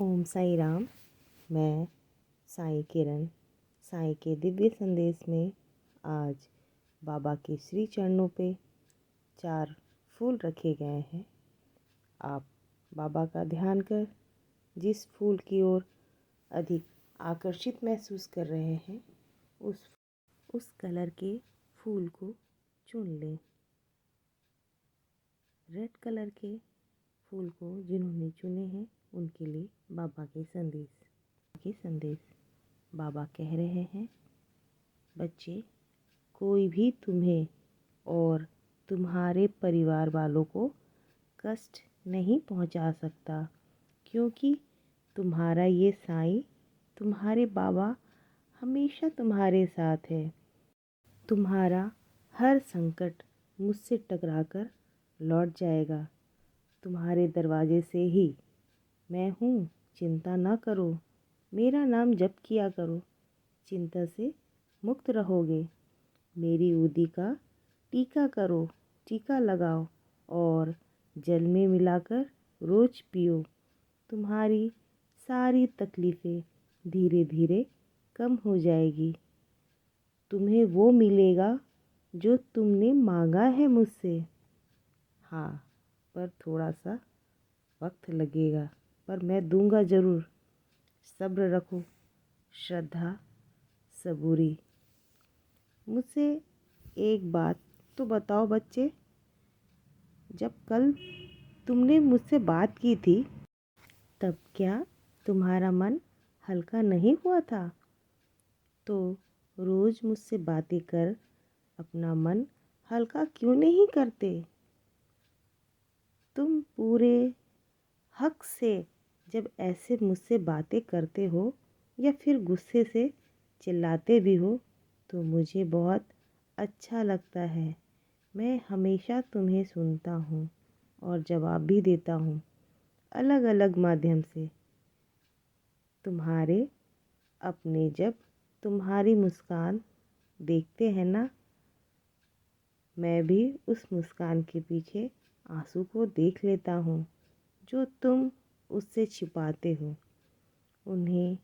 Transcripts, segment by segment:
ओम साई राम। मैं साई किरण साई के दिव्य संदेश में आज बाबा के श्री चरणों पे 4 फूल रखे गए हैं। आप बाबा का ध्यान कर जिस फूल की ओर अधिक आकर्षित महसूस कर रहे हैं उस कलर के फूल को चुन लें। रेड कलर के फूल को जिन्होंने चुने हैं उनके लिए बाबा के संदेश बाबा कह रहे हैं, बच्चे, कोई भी तुम्हें और तुम्हारे परिवार वालों को कष्ट नहीं पहुंचा सकता, क्योंकि तुम्हारा ये साईं, तुम्हारे बाबा हमेशा तुम्हारे साथ है। तुम्हारा हर संकट मुझसे टकराकर लौट जाएगा। तुम्हारे दरवाजे से ही मैं हूँ, चिंता ना करो। मेरा नाम जप किया करो, चिंता से मुक्त रहोगे। मेरी उदी का टीका करो, टीका लगाओ और जल में मिलाकर रोज पियो। तुम्हारी सारी तकलीफ़ें धीरे धीरे कम हो जाएगी। तुम्हें वो मिलेगा जो तुमने मांगा है मुझसे। हाँ, पर थोड़ा सा वक्त लगेगा, पर मैं दूंगा ज़रूर। सब्र रखो, श्रद्धा, सबूरी। मुझसे एक बात तो बताओ बच्चे, जब कल तुमने मुझसे बात की थी तब क्या तुम्हारा मन हल्का नहीं हुआ था? तो रोज़ मुझसे बातें कर अपना मन हल्का क्यों नहीं करते? तुम पूरे हक से जब ऐसे मुझसे बातें करते हो या फिर गुस्से से चिल्लाते भी हो तो मुझे बहुत अच्छा लगता है। मैं हमेशा तुम्हें सुनता हूँ और जवाब भी देता हूँ, अलग अलग माध्यम से। तुम्हारे अपने जब तुम्हारी मुस्कान देखते हैं ना, मैं भी उस मुस्कान के पीछे आंसू को देख लेता हूँ जो तुम उससे छिपाते हो। उन्हें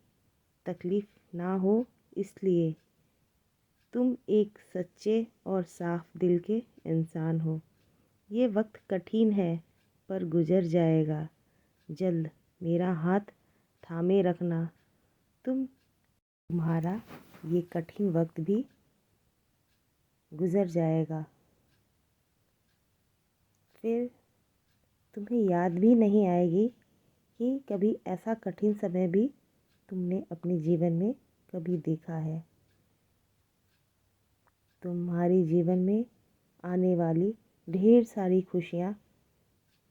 तकलीफ़ ना हो इसलिए। तुम एक सच्चे और साफ दिल के इंसान हो। ये वक्त कठिन है पर गुजर जाएगा जल्द। मेरा हाथ थामे रखना। तुम्हारा ये कठिन वक्त भी गुजर जाएगा। फिर तुम्हें याद भी नहीं आएगी कि कभी ऐसा कठिन समय भी तुमने अपने जीवन में कभी देखा है। तुम्हारी जीवन में आने वाली ढेर सारी खुशियाँ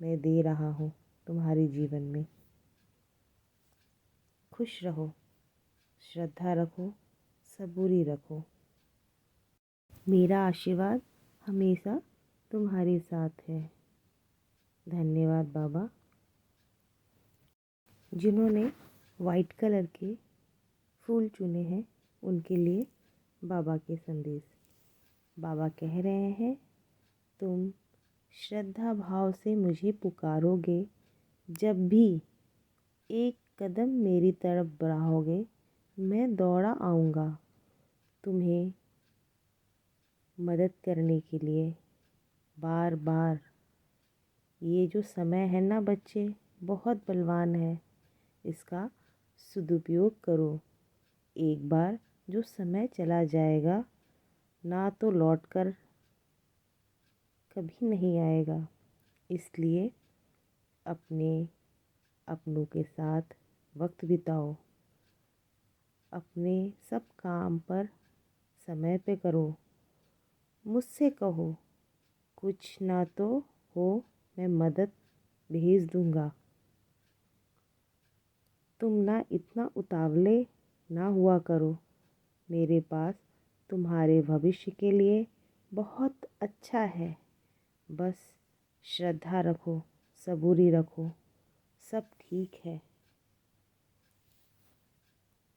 मैं दे रहा हूँ तुम्हारे जीवन में। खुश रहो, श्रद्धा रखो, सबूरी रखो। मेरा आशीर्वाद हमेशा तुम्हारे साथ है। धन्यवाद बाबा। जिन्होंने वाइट कलर के फूल चुने हैं उनके लिए बाबा के संदेश। बाबा कह रहे हैं, तुम श्रद्धा भाव से मुझे पुकारोगे, जब भी एक कदम मेरी तरफ बढ़ाओगे मैं दौड़ा आऊँगा तुम्हें मदद करने के लिए। बार बार ये जो समय है ना बच्चे, बहुत बलवान है, इसका सदुपयोग करो। एक बार जो समय चला जाएगा ना तो लौट कर कभी नहीं आएगा। इसलिए अपनों के साथ वक्त बिताओ। अपने सब काम पर समय पे करो। मुझसे कहो, कुछ ना तो हो मैं मदद भेज दूँगा। तुम ना इतना उतावले ना हुआ करो। मेरे पास तुम्हारे भविष्य के लिए बहुत अच्छा है। बस श्रद्धा रखो, सबूरी रखो, सब ठीक है।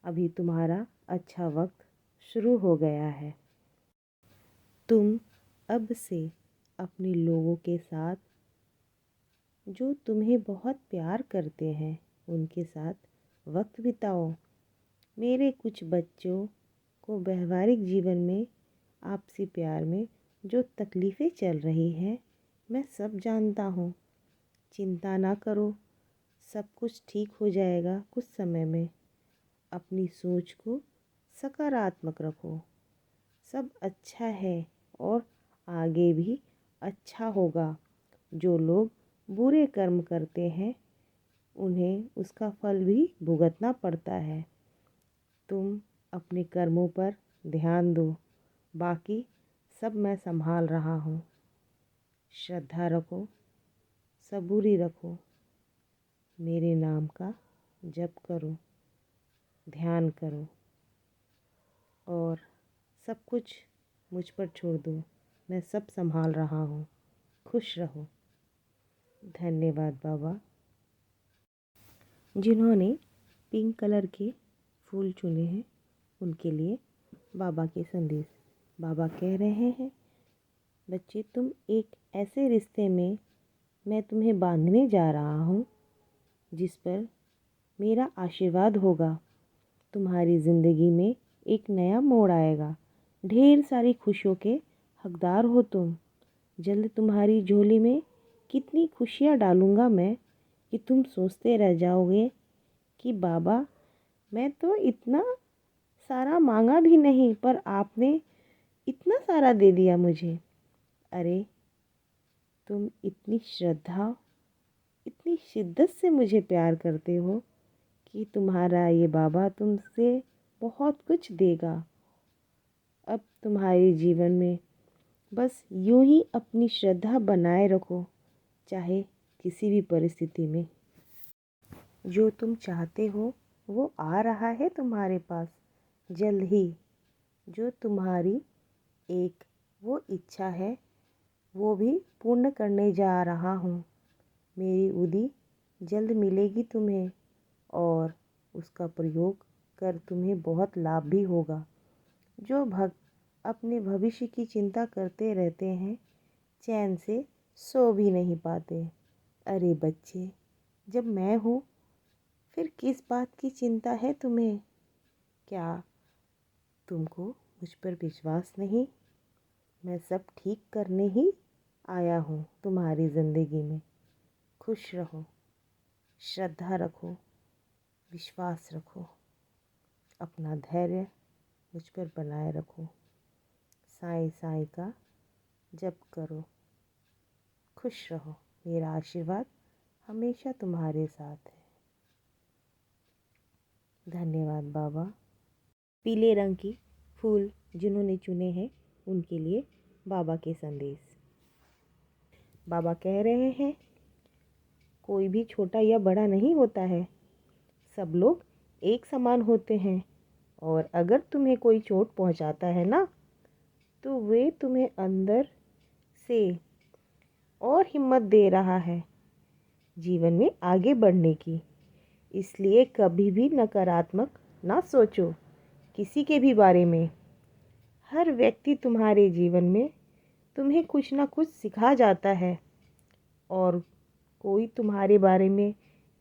अभी तुम्हारा अच्छा वक्त शुरू हो गया है। तुम अब से अपने लोगों के साथ जो तुम्हें बहुत प्यार करते हैं उनके साथ वक्त बिताओ। मेरे कुछ बच्चों को व्यवहारिक जीवन में आपसी प्यार में जो तकलीफ़ें चल रही हैं, मैं सब जानता हूँ। चिंता ना करो, सब कुछ ठीक हो जाएगा कुछ समय में। अपनी सोच को सकारात्मक रखो। सब अच्छा है और आगे भी अच्छा होगा। जो लोग बुरे कर्म करते हैं उन्हें उसका फल भी भुगतना पड़ता है। तुम अपने कर्मों पर ध्यान दो, बाकी सब मैं संभाल रहा हूँ। श्रद्धा रखो, सबूरी रखो, मेरे नाम का जप करो, ध्यान करो और सब कुछ मुझ पर छोड़ दो। मैं सब संभाल रहा हूँ। खुश रहो। धन्यवाद बाबा। जिन्होंने पिंक कलर के फूल चुने हैं उनके लिए बाबा के संदेश। बाबा कह रहे हैं, बच्चे तुम एक ऐसे रिश्ते में मैं तुम्हें बांधने जा रहा हूँ जिस पर मेरा आशीर्वाद होगा। तुम्हारी ज़िंदगी में एक नया मोड़ आएगा। ढेर सारी खुशियों के हकदार हो तुम। जल्द तुम्हारी झोली में कितनी खुशियाँ डालूँगा मैं कि तुम सोचते रह जाओगे कि बाबा मैं तो इतना सारा मांगा भी नहीं पर आपने इतना सारा दे दिया मुझे। अरे तुम इतनी श्रद्धा, इतनी शिद्दत से मुझे प्यार करते हो कि तुम्हारा ये बाबा तुमसे बहुत कुछ देगा। अब तुम्हारे जीवन में बस यूं ही अपनी श्रद्धा बनाए रखो, चाहे किसी भी परिस्थिति में। जो तुम चाहते हो वो आ रहा है तुम्हारे पास जल्द ही। जो तुम्हारी एक वो इच्छा है वो भी पूर्ण करने जा रहा हूँ। मेरी उदी जल्द मिलेगी तुम्हें और उसका प्रयोग कर तुम्हें बहुत लाभ भी होगा। जो भक्त अपने भविष्य की चिंता करते रहते हैं चैन से सो भी नहीं पाते। अरे बच्चे, जब मैं हूँ फिर किस बात की चिंता है तुम्हें? क्या तुमको मुझ पर विश्वास नहीं? मैं सब ठीक करने ही आया हूँ तुम्हारी ज़िंदगी में। खुश रहो, श्रद्धा रखो, विश्वास रखो, अपना धैर्य मुझ पर बनाए रखो। साईं साईं का जप करो। खुश रहो। मेरा आशीर्वाद हमेशा तुम्हारे साथ है। धन्यवाद बाबा। पीले रंग की फूल जिन्होंने चुने हैं उनके लिए बाबा के संदेश। बाबा कह रहे हैं, कोई भी छोटा या बड़ा नहीं होता है, सब लोग एक समान होते हैं। और अगर तुम्हें कोई चोट पहुंचाता है ना, तो वे तुम्हें अंदर से और हिम्मत दे रहा है जीवन में आगे बढ़ने की। इसलिए कभी भी नकारात्मक ना सोचो किसी के भी बारे में। हर व्यक्ति तुम्हारे जीवन में तुम्हें कुछ ना कुछ सिखा जाता है और कोई तुम्हारे बारे में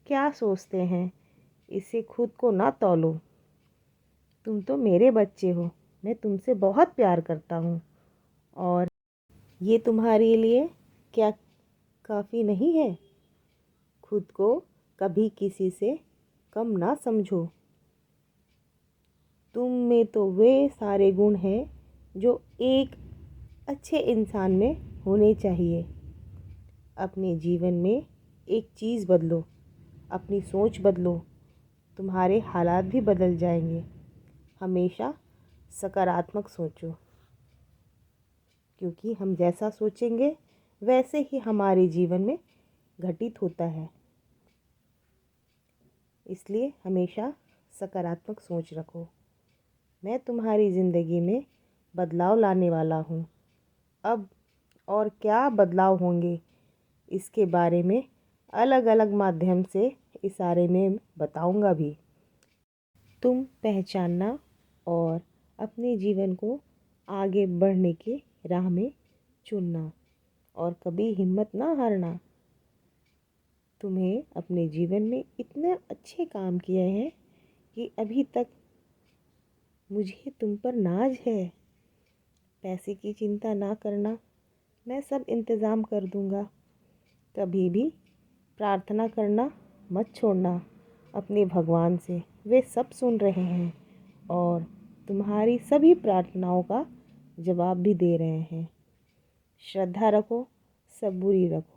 क्या सोचते हैं इसे खुद को ना तौलो। तुम तो मेरे बच्चे हो, मैं तुमसे बहुत प्यार करता हूँ और ये तुम्हारे लिए क्या काफ़ी नहीं है? खुद को कभी किसी से कम ना समझो। तुम में तो वे सारे गुण हैं जो एक अच्छे इंसान में होने चाहिए। अपने जीवन में एक चीज़ बदलो, अपनी सोच बदलो, तुम्हारे हालात भी बदल जाएंगे। हमेशा सकारात्मक सोचो, क्योंकि हम जैसा सोचेंगे वैसे ही हमारे जीवन में घटित होता है। इसलिए हमेशा सकारात्मक सोच रखो। मैं तुम्हारी ज़िंदगी में बदलाव लाने वाला हूँ। अब और क्या बदलाव होंगे इसके बारे में अलग अलग माध्यम से इशारे में बताऊँगा भी। तुम पहचानना और अपने जीवन को आगे बढ़ने के राह में चुनना और कभी हिम्मत ना हारना। तुम्हें अपने जीवन में इतने अच्छे काम किए हैं कि अभी तक मुझे तुम पर नाज है। पैसे की चिंता ना करना, मैं सब इंतज़ाम कर दूँगा। कभी भी प्रार्थना करना मत छोड़ना अपने भगवान से, वे सब सुन रहे हैं और तुम्हारी सभी प्रार्थनाओं का जवाब भी दे रहे हैं। श्रद्धा रखो, सबूरी रखो।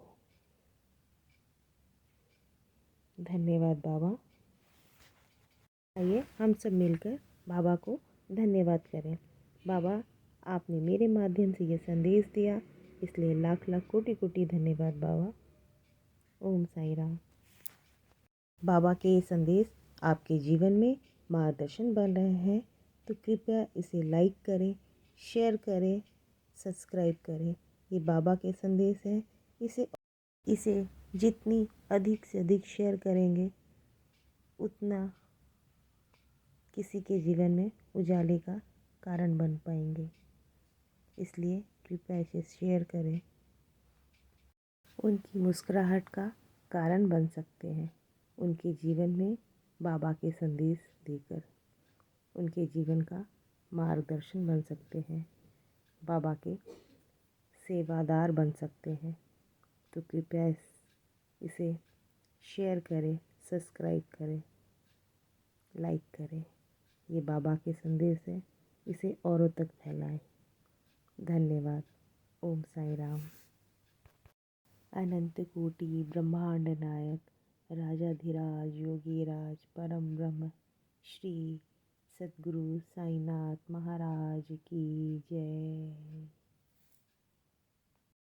धन्यवाद बाबा। आइए हम सब मिलकर बाबा को धन्यवाद करें। बाबा, आपने मेरे माध्यम से ये संदेश दिया, इसलिए लाख लाख कोटि कोटि धन्यवाद बाबा। ओम साई राम। बाबा के ये संदेश आपके जीवन में मार्गदर्शन बन रहे हैं तो कृपया इसे लाइक करें, शेयर करें, सब्सक्राइब करें। ये बाबा के संदेश हैं। इसे जितनी अधिक से अधिक शेयर करेंगे उतना किसी के जीवन में उजाले का कारण बन पाएंगे। इसलिए कृपया इसे शेयर करें। उनकी मुस्कुराहट का कारण बन सकते हैं। उनके जीवन में बाबा के संदेश देकर उनके जीवन का मार्गदर्शन बन सकते हैं, बाबा के सेवादार बन सकते हैं। तो कृपया इसे शेयर करें, सब्सक्राइब करें, लाइक करें। ये बाबा के संदेश है, इसे औरों तक फैलाएं। धन्यवाद। ओम साई राम। अनंत कोटि ब्रह्मांड नायक राजाधिराज योगीराज परम ब्रह्म श्री सद्गुरु साईनाथ महाराज की जय।